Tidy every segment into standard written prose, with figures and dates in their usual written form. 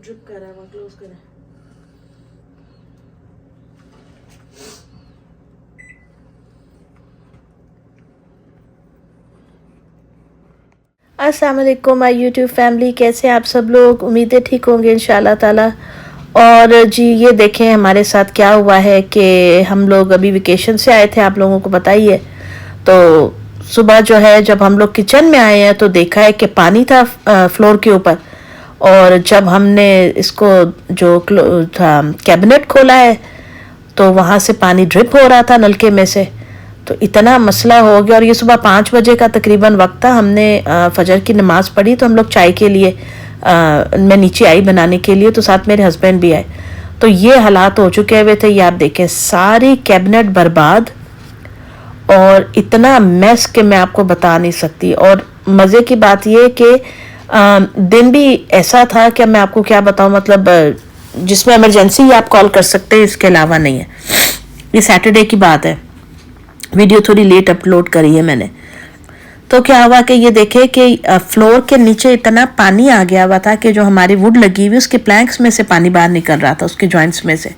Drip कर रहा है, वहाँ क्लोज करें। अस्सलाम वालेकुम माय यूट्यूब फैमिली, कैसे आप सब लोग? उम्मीदें ठीक होंगे इंशाल्लाह ताला। और जी ये देखें हमारे साथ क्या हुआ है कि हम लोग अभी वेकेशन से आए थे, आप लोगों को पता ही है। तो सुबह जो है जब हम लोग किचन में आए हैं तो देखा है कि पानी था फ्लोर के ऊपर। और जब हमने इसको जो था कैबिनेट खोला है तो वहाँ से पानी ड्रिप हो रहा था नलके में से। तो इतना मसला हो गया। और ये सुबह 5 बजे का तकरीबन वक्त था। हमने फजर की नमाज़ पढ़ी तो हम लोग चाय के लिए मैं नीचे आई बनाने के लिए, तो साथ मेरे हस्बैंड भी आए। तो ये हालात हो चुके हुए थे, ये आप देखें, सारी कैबिनेट बर्बाद और इतना मैस कि मैं आपको बता नहीं सकती। और मज़े की बात ये कि दिन भी ऐसा था कि मैं आपको क्या बताऊं, मतलब जिसमें इमरजेंसी आप कॉल कर सकते हैं, इसके अलावा नहीं है। ये सैटरडे की बात है, वीडियो थोड़ी लेट अपलोड करी है मैंने। तो क्या हुआ कि ये देखे कि फ्लोर के नीचे इतना पानी आ गया हुआ था कि जो हमारी वुड लगी हुई उसके प्लैंक्स में से पानी बाहर निकल रहा था, उसके जॉइंट्स में से।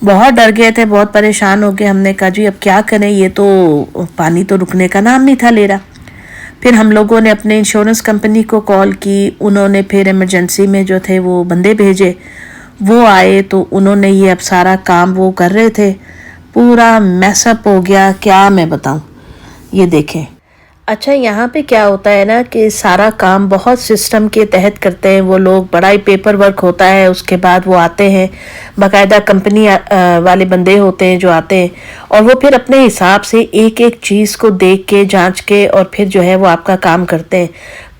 बहुत डर गए थे, बहुत परेशान हो गए। हमने कहा जी अब क्या करें, ये तो पानी तो रुकने का नाम नहीं था ले रहा। फिर हम लोगों ने अपने इंश्योरेंस कंपनी को कॉल की, उन्होंने फिर इमरजेंसी में जो थे वो बंदे भेजे, वो आए तो उन्होंने ये अब सारा काम वो कर रहे थे। पूरा मैसअप हो गया, क्या मैं बताऊं। ये देखें। अच्छा यहाँ पे क्या होता है ना कि सारा काम बहुत सिस्टम के तहत करते हैं वो लोग, बड़ा ही पेपर वर्क होता है। उसके बाद वो आते हैं, बाकायदा कंपनी वाले बंदे होते हैं जो आते हैं, और वो फिर अपने हिसाब से एक एक चीज़ को देख के जांच के और फिर जो है वो आपका काम करते हैं।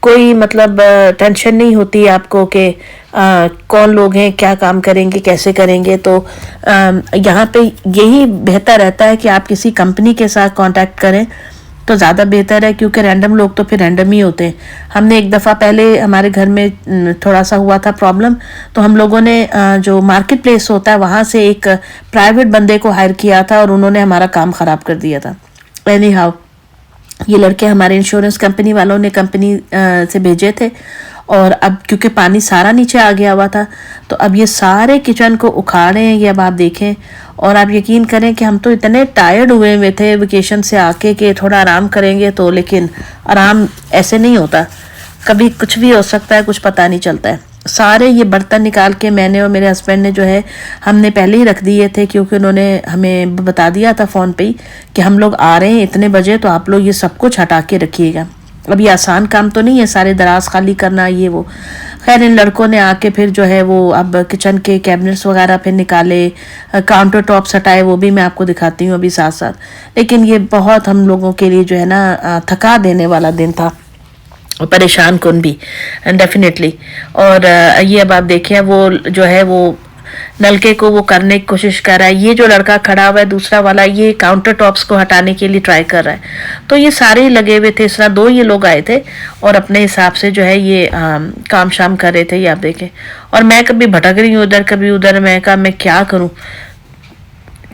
कोई मतलब टेंशन नहीं होती आपको कि कौन लोग हैं, क्या काम करेंगे, कैसे करेंगे। तो यहाँ पे यही बेहतर रहता है कि आप किसी कंपनी के साथ कांटेक्ट करें तो ज़्यादा बेहतर है, क्योंकि रैंडम लोग तो फिर रैंडम ही होते हैं। हमने एक दफ़ा पहले हमारे घर में थोड़ा सा हुआ था प्रॉब्लम, तो हम लोगों ने जो मार्केट प्लेस होता है वहाँ से एक प्राइवेट बंदे को हायर किया था और उन्होंने हमारा काम ख़राब कर दिया था। एनी हाउ, ये लड़के हमारे इंश्योरेंस कंपनी वालों ने कंपनी से भेजे थे। और अब क्योंकि पानी सारा नीचे आ गया हुआ था तो अब ये सारे किचन को उखाड़े हैं, ये अब आप देखें। और आप यकीन करें कि हम तो इतने टायर्ड हुए थे वेकेशन से आके कि थोड़ा आराम करेंगे तो, लेकिन आराम ऐसे नहीं होता, कभी कुछ भी हो सकता है, कुछ पता नहीं चलता है। सारे ये बर्तन निकाल के मैंने और मेरे हस्बैंड ने जो है हमने पहले ही रख दिए थे, क्योंकि उन्होंने हमें बता दिया था फ़ोन पे ही कि हम लोग आ रहे हैं इतने बजे, तो आप लोग ये सब कुछ हटा के रखिएगा। अब ये आसान काम तो नहीं है सारे दराज खाली करना ये वो। खैर इन लड़कों ने आके फिर जो है वो अब किचन के कैबिनेट्स वगैरह फिर निकाले, काउंटर टॉप्स हटाए, वो भी मैं आपको दिखाती हूँ अभी साथ साथ। लेकिन ये बहुत हम लोगों के लिए जो है ना थका देने वाला दिन था और परेशान कौन भी डेफिनेटली। और ये अब आप देखें वो जो है वो नलके को वो करने की कोशिश कर रहा है। ये जो लड़का खड़ा हुआ है दूसरा वाला, ये काउंटर टॉप्स को हटाने के लिए ट्राई कर रहा है। तो ये सारे लगे हुए थे, इस तरह 2 ये लोग आए थे और अपने हिसाब से जो है ये काम शाम कर रहे थे, ये आप देखें। और मैं कभी भटक रही हूँ उधर कभी उधर, मैं कहा मैं क्या करूँ,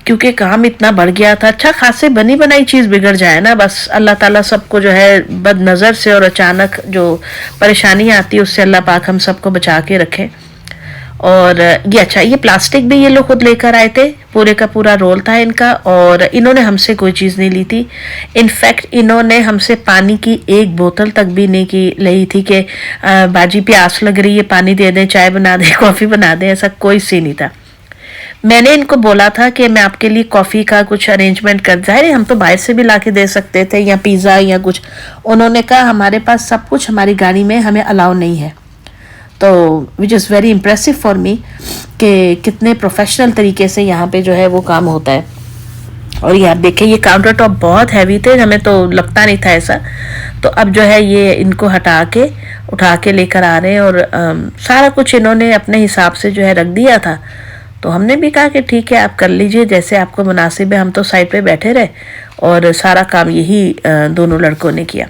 क्योंकि काम इतना बढ़ गया था। अच्छा खासे बनी बनाई चीज़ बिगड़ जाए ना, बस अल्लाह ताला सबको जो है बद नज़र से और अचानक जो परेशानी आती है उससे अल्लाह पाक हम सबको बचा के रखें। और ये अच्छा, ये प्लास्टिक भी ये लोग खुद लेकर आए थे, पूरे का पूरा रोल था इनका, और इन्होंने हमसे कोई चीज़ नहीं ली थी। इनफैक्ट इन्होंने हमसे पानी की एक बोतल तक भी नहीं की ली थी कि बाजी प्यास लग रही है, पानी दे दें, चाय बना दें, कॉफ़ी बना दें, ऐसा कोई सीन नहीं था। मैंने इनको बोला था कि मैं आपके लिए कॉफ़ी का कुछ अरेंजमेंट कर, जाहिर है हम तो बाहर से भी ला के दे सकते थे या पिज़्ज़ा या कुछ। उन्होंने कहा हमारे पास सब कुछ हमारी गाड़ी में हमें अलाउ नहीं है। तो which is very impressive for me कि कितने प्रोफेशनल तरीके से यहाँ पे जो है वो काम होता है। और ये आप देखें ये काउंटर टॉप बहुत हैवी थे, हमें तो लगता नहीं था ऐसा। तो अब जो है ये इनको हटा के उठा के लेकर आ रहे हैं और सारा कुछ इन्होंने अपने हिसाब से जो है रख दिया था। तो हमने भी कहा कि ठीक है आप कर लीजिए जैसे आपको मुनासिब है, हम तो साइड पे बैठे रहे और सारा काम यही दोनों लड़कों ने किया।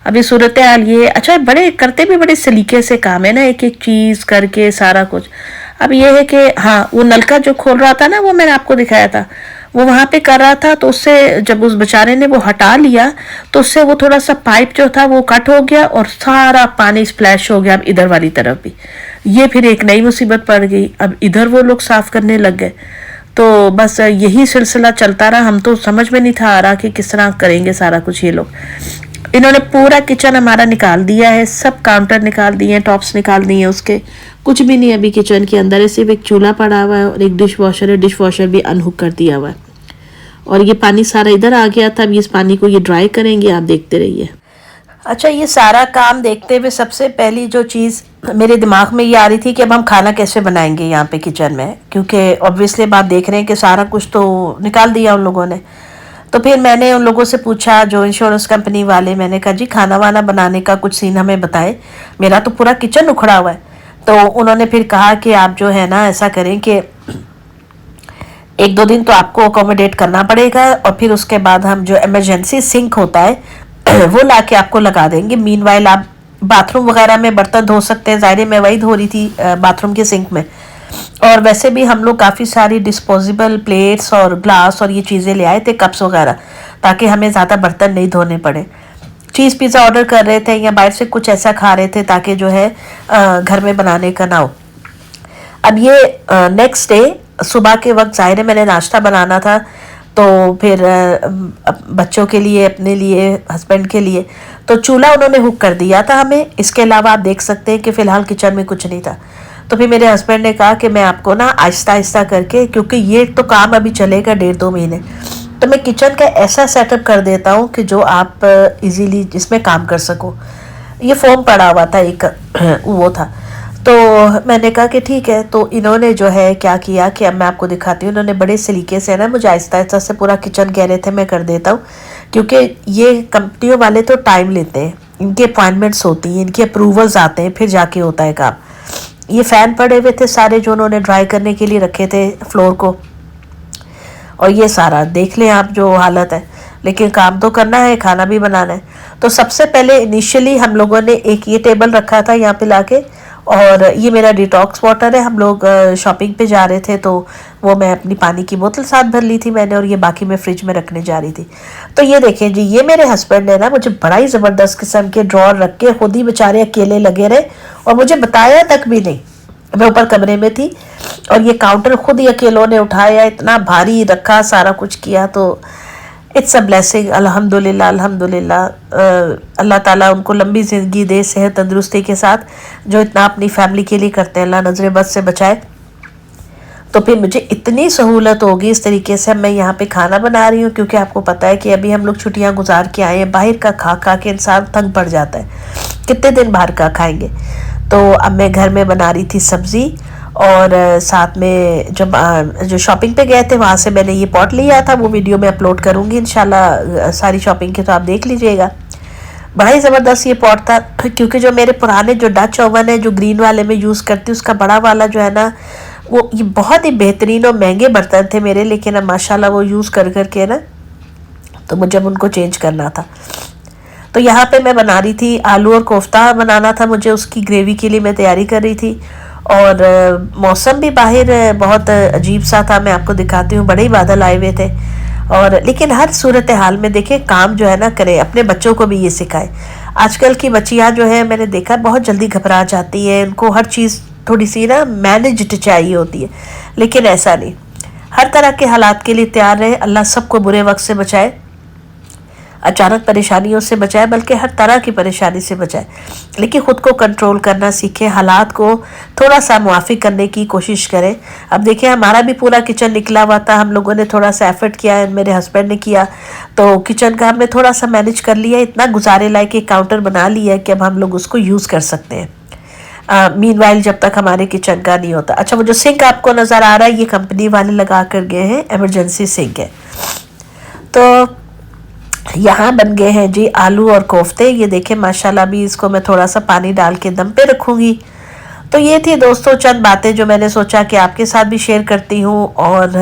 अभी सूरत हाल ये, अच्छा बड़े करते भी बड़े सलीके से काम है ना, एक एक चीज़ करके सारा कुछ। अब ये है कि हाँ वो नलका जो खोल रहा था ना वो मैंने आपको दिखाया था, वो वहाँ पे कर रहा था, तो उससे जब उस बेचारे ने वो हटा लिया तो उससे वो थोड़ा सा पाइप जो था वो कट हो गया और सारा पानी स्प्लैश हो गया अब इधर वाली तरफ भी। ये फिर एक नई मुसीबत पड़ गई, अब इधर वो लोग साफ करने लग गए। तो बस यही सिलसिला चलता रहा, हम तो समझ में नहीं था आ रहा कि किस तरह करेंगे सारा कुछ ये लोग। इन्होंने पूरा किचन हमारा निकाल दिया है, सब काउंटर निकाल दिए हैं, टॉप्स निकाल दिए हैं उसके, कुछ भी नहीं अभी किचन के अंदर है, सिर्फ एक चूल्हा पड़ा हुआ है और एक डिश वॉशर है, डिश वॉशर भी अनहुक कर दिया हुआ है। और ये पानी सारा इधर आ गया था, अब इस पानी को ये ड्राई करेंगे, आप देखते रहिए। अच्छा, ये सारा काम देखते हुए सबसे पहली जो चीज़ मेरे दिमाग में ये आ रही थी कि अब हम खाना कैसे बनाएंगे यहाँ पे किचन में, क्योंकि ऑब्वियसली बात देख रहे हैं कि सारा कुछ तो निकाल दिया उन लोगों ने। तो फिर मैंने उन लोगों से पूछा, जो इंश्योरेंस कंपनी वाले, मैंने कहा जी खाना वाना बनाने का कुछ सीन हमें बताएं, मेरा तो पूरा किचन उखड़ा हुआ है। तो उन्होंने फिर कहा कि आप जो है ना ऐसा करें कि 1-2 दिन तो आपको अकोमोडेट करना पड़ेगा और फिर उसके बाद हम जो इमरजेंसी सिंक होता है वो ला के आपको लगा देंगे। मीनवाइल आप बाथरूम वगैरह में बर्तन धो सकते हैं, ज़ाहिर मैं वही धो रही थी बाथरूम के सिंक में। और वैसे भी हम लोग काफ़ी सारी डिस्पोजेबल प्लेट्स और ग्लास और ये चीज़ें ले आए थे, कप्स वगैरह, ताकि हमें ज़्यादा बर्तन नहीं धोने पड़े। चीज़ पिज़्ज़ा ऑर्डर कर रहे थे या बाहर से कुछ ऐसा खा रहे थे ताकि जो है घर में बनाने का ना हो। अब ये नेक्स्ट डे सुबह के वक्त ज़ाहिर है मैंने नाश्ता बनाना था, तो फिर बच्चों के लिए, अपने लिए, हस्बैंड के लिए, तो चूल्हा उन्होंने हुक कर दिया था हमें। इसके अलावा आप देख सकते हैं कि फ़िलहाल किचन में कुछ नहीं था। तो फिर मेरे हस्बैंड ने कहा कि मैं आपको ना आहिस्ता आहिस्ता करके, क्योंकि ये तो काम अभी चलेगा 1.5-2 महीने, तो मैं किचन का ऐसा सेटअप कर देता हूँ कि जो आप इजीली जिसमें काम कर सको। ये फोम पड़ा हुआ था एक वो था, तो मैंने कहा कि ठीक है। तो इन्होंने जो है क्या किया कि अब मैं आपको दिखाती हूँ। इन्होंने बड़े सलीके से ना मुझे आहिस्ता आहिस्ता से पूरा किचन कह रहे थे मैं कर देता हूँ, क्योंकि ये कंपनियों वाले तो टाइम लेते हैं, इनकी अपॉइंटमेंट्स होती हैं, इनके अप्रूवल्स आते हैं, फिर जाके होता है काम। ये फ़ैन पड़े हुए थे सारे जो उन्होंने ड्राई करने के लिए रखे थे फ्लोर को, और ये सारा देख लें आप जो हालत है, लेकिन काम तो करना है, खाना भी बनाना है। तो सबसे पहले इनिशियली हम लोगों ने एक ये टेबल रखा था यहाँ पे लाके, और ये मेरा डिटॉक्स वाटर है। हम लोग शॉपिंग पे जा रहे थे, तो वो मैं अपनी पानी की बोतल साथ भर ली थी मैंने, और ये बाकी मैं फ्रिज में रखने जा रही थी। तो ये देखें जी, ये मेरे हस्बैंड ने ना मुझे बड़ा ही ज़बरदस्त किस्म के ड्रॉर रख के खुद ही बेचारे अकेले लगे रहे और मुझे बताया तक भी नहीं। मैं ऊपर कमरे में थी और ये काउंटर खुद ही अकेलों ने उठाया, इतना भारी रखा, सारा कुछ किया। तो इट्स अ ब्लेसिंग, अल्हम्दुलिल्लाह अल्हम्दुलिल्लाह। अल्लाह ताला उनको लंबी ज़िंदगी दे, सेहत तंदुरुस्ती के साथ, जो इतना अपनी फैमिली के लिए करते हैं, अल्लाह नजर बद से बचाए। तो फिर मुझे इतनी सहूलत होगी इस तरीके से। मैं यहाँ पे खाना बना रही हूँ, क्योंकि आपको पता है कि अभी हम लोग छुट्टियाँ गुजार के आए हैं, बाहर का खा खा के इंसान तंग पड़ जाता है, कितने दिन बाहर का खाएंगे। तो अब मैं घर में बना रही थी सब्ज़ी, और साथ में जब जो शॉपिंग पे गए थे वहाँ से मैंने ये पॉट लिया था, वो वीडियो मैं अपलोड करूँगी इंशाल्लाह, सारी शॉपिंग की, तो आप देख लीजिएगा। बड़ा ही ज़बरदस्त ये पॉट था, क्योंकि जो मेरे पुराने जो डच ओवन है जो ग्रीन वाले में यूज़ करती हूँ, उसका बड़ा वाला जो है ना, वो ये बहुत ही बेहतरीन और महंगे बर्तन थे मेरे, लेकिन अब माशाल्लाह वो यूज़ कर के ना, तो मुझे उनको चेंज करना था। तो यहाँ पे मैं बना रही थी आलू और कोफ्ता बनाना था मुझे, उसकी ग्रेवी के लिए मैं तैयारी कर रही थी। और मौसम भी बाहर बहुत अजीब सा था, मैं आपको दिखाती हूँ, बड़े ही बादल आए हुए थे। और लेकिन हर सूरत हाल में देखें, काम जो है ना करें, अपने बच्चों को भी ये सिखाए। आजकल की बच्चियाँ जो है मैंने देखा बहुत जल्दी घबरा जाती है, उनको हर चीज़ थोड़ी सी ना मैनेज्ड चाहिए होती है, लेकिन ऐसा नहीं। हर तरह के हालात के लिए तैयार रहे। अल्लाह सबको बुरे वक्त से बचाए, अचानक परेशानियों से बचाए, बल्कि हर तरह की परेशानी से बचाए, लेकिन ख़ुद को कंट्रोल करना सीखें, हालात को थोड़ा सा मुआफ़ी करने की कोशिश करें। अब देखिए, हमारा भी पूरा किचन निकला हुआ था, हम लोगों ने थोड़ा सा एफर्ट किया है, मेरे हस्बैंड ने किया, तो किचन का हमने थोड़ा सा मैनेज कर लिया, इतना गुजारे लायक एक काउंटर बना लिया है कि अब हम लोग उसको यूज़ कर सकते हैं मीनवाइल, जब तक हमारे किचन का नहीं होता। अच्छा, वो जो सिंक आपको नज़र आ रहा है, ये कंपनी वाले लगा कर गए हैं, एमरजेंसी सिंक है। तो यहाँ बन गए हैं जी आलू और कोफ्ते, ये देखें माशाल्लाह। भी इसको मैं थोड़ा सा पानी डाल के दम पे रखूँगी। तो ये थी दोस्तों चंद बातें जो मैंने सोचा कि आपके साथ भी शेयर करती हूँ। और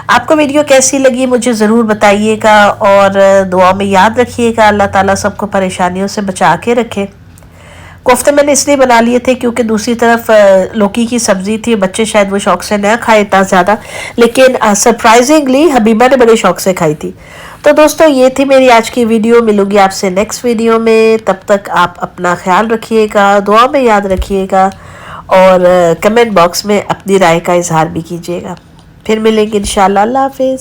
आपको वीडियो कैसी लगी मुझे ज़रूर बताइएगा, और दुआ में याद रखिएगा, अल्लाह ताला सबको परेशानियों से बचा के रखे। कोफ्ते मैंने इसलिए बना लिए थे क्योंकि दूसरी तरफ लौकी की सब्जी थी, बच्चे शायद वो शौक से न खाए इतना ज़्यादा, लेकिन सरप्राइजिंगली हबीबा ने बड़े शौक से खाई थी। तो दोस्तों ये थी मेरी आज की वीडियो, मिलूंगी आपसे नेक्स्ट वीडियो में। तब तक आप अपना ख्याल रखिएगा, दुआ में याद रखिएगा और कमेंट बॉक्स में अपनी राय का इजहार भी कीजिएगा। फिर मिलेंगे इंशाल्लाह। अल्लाह हाफिज़।